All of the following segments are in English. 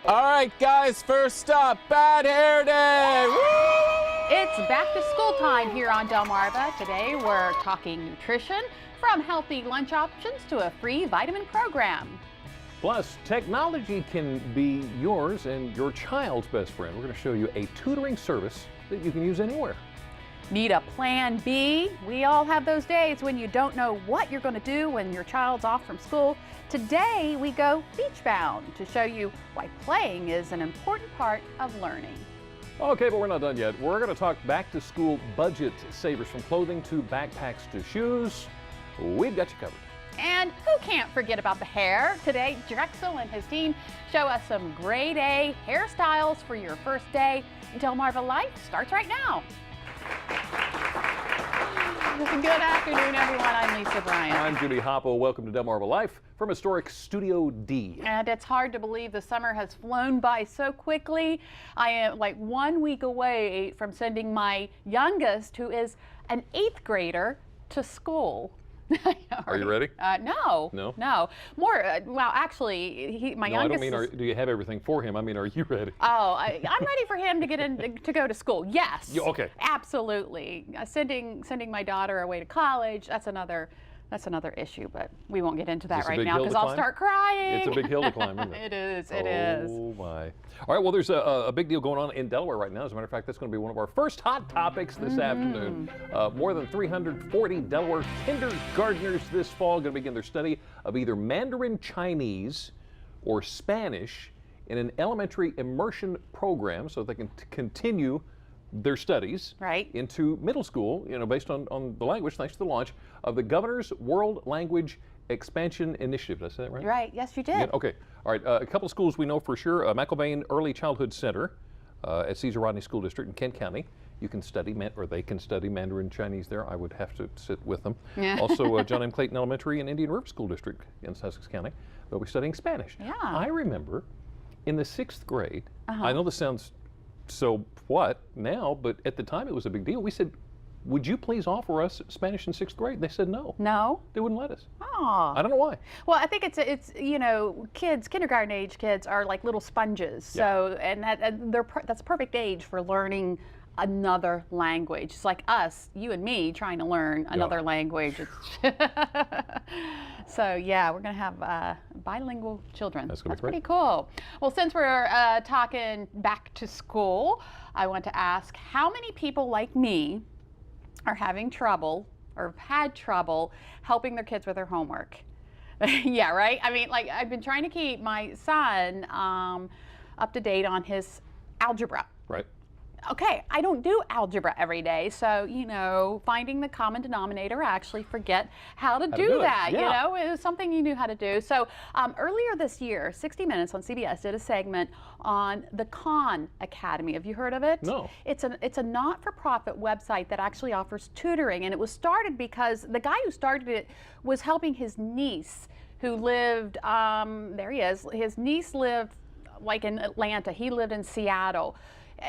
All right, guys, first up, Bad Hair Day. Woo! It's back to school time here on Delmarva. Today we're talking nutrition, from healthy lunch options to a free vitamin program. Plus, technology can be yours and your child's best friend. We're going to show you a tutoring service that you can use anywhere. Need a plan B? We all have those days when you don't know what you're going to do when your child's off from school. Today we go beach bound to show you why playing is an important part of learning. Okay, but we're not done yet. We're going to talk back to school budget savers, from clothing to backpacks to shoes. We've got you covered. And who can't forget about the hair? Today, Drexel and his team show us some grade A hairstyles for your first day. Delmarva Life starts right now. Good afternoon, everyone. I'm Lisa Bryant. I'm Judy Hoppo. Welcome to Delmarva Life from historic Studio D. And it's hard to believe the summer has flown by so quickly. I am like 1 week away from sending my youngest, who is an 8th grader, to school. Are you ready? No. No? No. More, well, actually, my youngest I don't mean, do you have everything for him? I mean, are you ready? Oh, I'm ready for him to get in, to go to school. Yes. Okay. Absolutely. Sending my daughter away to college, that's another issue, but we won't get into that right now because I'll start crying. It's a big hill to climb, isn't it? It is, it is. Oh my. All right, well, there's a big deal going on in Delaware right now. As a matter of fact, that's going to be one of our first hot topics this afternoon. More than 340 Delaware kindergartners this fall going to begin their study of either Mandarin Chinese or Spanish in an elementary immersion program so they can continue their studies into middle school, based on the language, thanks to the launch of the Governor's World Language Expansion Initiative. Did I say that right? Right, yes you did. Yeah, okay, all right, a couple of schools we know for sure. McIlvain Early Childhood Center at Caesar Rodney School District in Kent County. You can study, or they can study Mandarin Chinese there. I would have to sit with them. Yeah. Also, John M. Clayton Elementary and Indian River School District in Sussex County. They'll be studying Spanish. Yeah. I remember in the 6th grade, I know this sounds so what now, but at the time it was a big deal. We said, would you please offer us Spanish in 6th grade? They said no. No? They wouldn't let us. Oh. I don't know why. Well, I think it's kids, kindergarten age kids are like little sponges. Yeah. So, and that's a perfect age for learning another language. It's like us, you and me, trying to learn another language. So yeah, we're going to have bilingual children. That's going to be pretty cool. Well, since we're talking back to school, I want to ask how many people like me are having trouble or have had trouble helping their kids with their homework? Yeah, right? I mean, like, I've been trying to keep my son up to date on his algebra. Right. Okay, I don't do algebra every day, so, finding the common denominator, I actually forget how to do that, Yeah. It was something you knew how to do. So earlier this year, 60 Minutes on CBS did a segment on the Khan Academy. Have you heard of it? No. It's a not-for-profit website that actually offers tutoring, and it was started because the guy who started it was helping his niece who lived, there he is, his niece lived like in Atlanta, he lived in Seattle.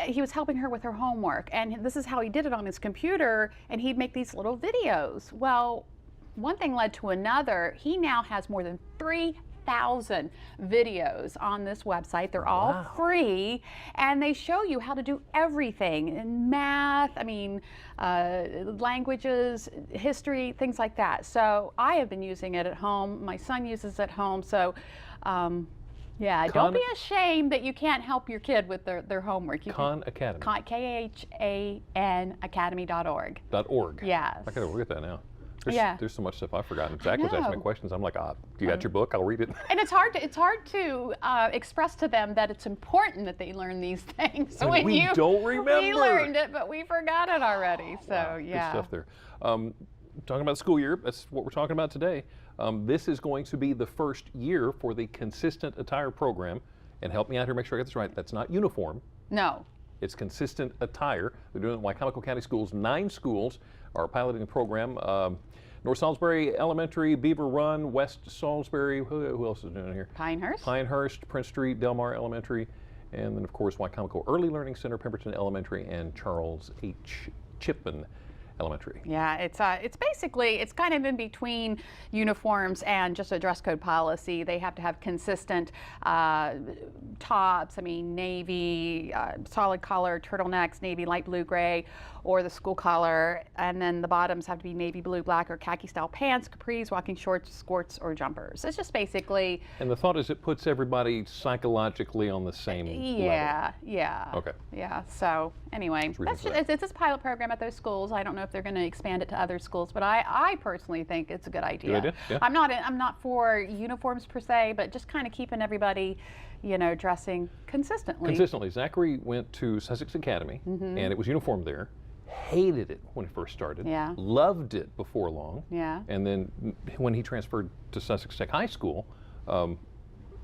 He was helping her with her homework, and this is how he did it on his computer, and he'd make these little videos. Well, one thing led to another. He now has more than 3,000 videos on this website. They're all free, and they show you how to do everything in math, languages, history, things like that. So I have been using it at home. My son uses it at home. So yeah, don't be ashamed that you can't help your kid with their homework. Khan Academy. KHAN Academy.org. .org. Yes. I gotta look at that now. There's so much stuff I've forgotten. Zach was asking me questions. I'm like, you got your book? I'll read it. And it's hard to express to them that it's important that they learn these things. So we don't remember. We learned it, but we forgot it already. So yeah. Good stuff there. Talking about the school year, that's what we're talking about today. This is going to be the first year for the Consistent Attire program. And help me out here, make sure I get this right. That's not uniform. No. It's Consistent Attire. They're doing it in Wycomico County Schools. 9 schools are piloting the program. North Salisbury Elementary, Beaver Run, West Salisbury, who else is doing it here? Pinehurst, Prince Street, Delmar Elementary, and then of course Wycomico Early Learning Center, Pemberton Elementary, and Charles H. Chipman Elementary. Yeah, it's basically, it's kind of in between uniforms and just a dress code policy. They have to have consistent tops, I mean, navy, solid color, turtlenecks, navy, light blue, gray, or the school color. And then the bottoms have to be navy blue, black, or khaki style pants, capris, walking shorts, skirts, or jumpers. It's just basically. And the thought is it puts everybody psychologically on the same level. Yeah. Okay. Yeah, so anyway, it's a pilot program at those schools. I don't know if they're going to expand it to other schools, but I personally think it's a good idea. Good idea? Yeah. I'm not for uniforms per se, but just kind of keeping everybody, you know, dressing consistently. Consistently. Zachary went to Sussex Academy, and it was uniform there. Hated it when he first started. Yeah. Loved it before long. Yeah. And then when he transferred to Sussex Tech High School,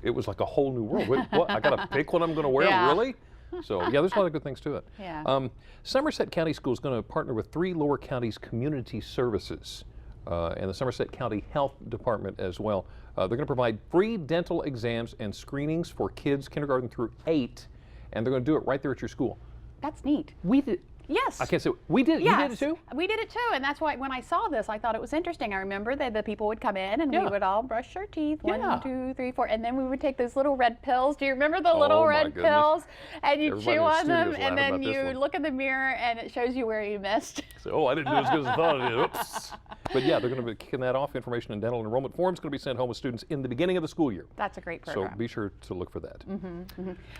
it was like a whole new world. What, I got to pick what I'm going to wear, Yeah. Really? So yeah, there's a lot of good things to it. Yeah. Somerset County School is going to partner with 3 lower counties community services and the Somerset County Health Department as well. They're going to provide free dental exams and screenings for kids kindergarten through 8, and they're going to do it right there at your school. That's neat. We did. Yes. I can't say we did. Yes. You did it too? We did it too, and that's why when I saw this, I thought it was interesting. I remember that the people would come in and we would all brush our teeth, 1, 2, 3, 4, and then we would take those little red pills. Do you remember the little red pills? And you Everybody chew in the on them, studio's and laughing then about this you one. look in the mirror, and it shows you where you missed. So, I didn't do as good as I thought I did. Oops. But yeah, they're going to be kicking that off. Information and dental enrollment forms going to be sent home with students in the beginning of the school year. That's a great program. So be sure to look for that.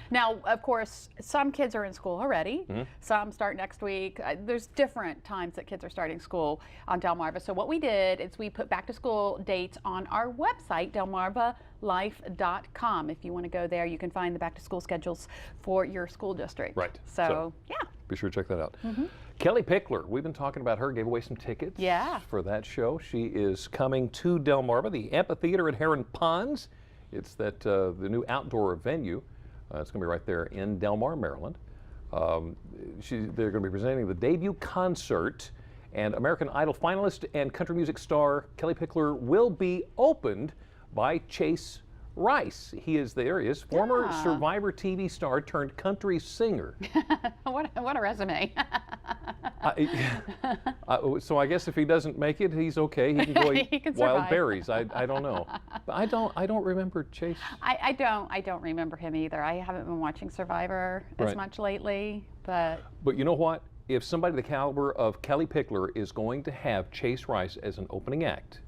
Now, of course, some kids are in school already. Some start next week. There's different times that kids are starting school on Delmarva. So what we did is we put back to school dates on our website, delmarvalife.com. If you want to go there, you can find the back to school schedules for your school district. Right. So yeah. Be sure to check that out. Kellie Pickler, we've been talking about her, gave away some tickets for that show. She is coming to Delmarva, the amphitheater at Heron Ponds. It's that the new outdoor venue. It's going to be right there in Delmar, Maryland. They're going to be presenting the debut concert, and American Idol finalist and country music star Kellie Pickler will be opened by Chase Rice. He is former Survivor TV star turned country singer. What a resume. So I guess if he doesn't make it, he's okay. He can go eat wild survive. berries. I don't know. But I don't remember Chase. I don't remember him either. I haven't been watching Survivor as much lately, but you know what? If somebody the caliber of Kellie Pickler is going to have Chase Rice as an opening act,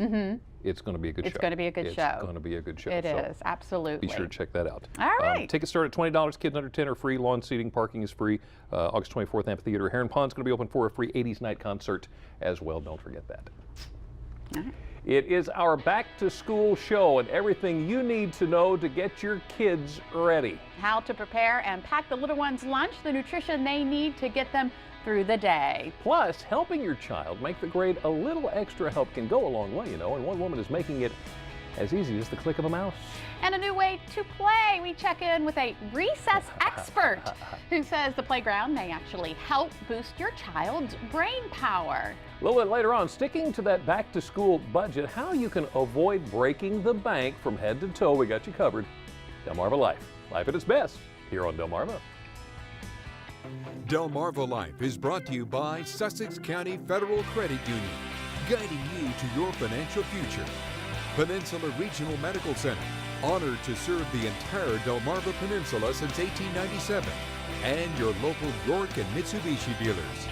it's going to be a good show. It's going to be a good show. It's going to be a good show. It is, absolutely. Be sure to check that out. All right. Tickets start at $20. Kids under 10 are free. Lawn seating, parking is free. August 24th, Amphitheater. Heron Pond's going to be open for a free 80s night concert as well. Don't forget that. All right. It is our back to school show and everything you need to know to get your kids ready. How to prepare and pack the little one's lunch, the nutrition they need to get them through the day. Plus, helping your child make the grade a little extra help can go a long way, you know, and one woman is making it as easy as the click of a mouse. And a new way to play. We check in with a recess expert who says the playground may actually help boost your child's brain power. A little bit later on, sticking to that back to school budget, how you can avoid breaking the bank from head to toe. We got you covered. Delmarva Life. Life at its best here on Delmarva. Delmarva Life is brought to you by Sussex County Federal Credit Union, guiding you to your financial future. Peninsula Regional Medical Center, honored to serve the entire Delmarva Peninsula since 1897. And your local York and Mitsubishi dealers.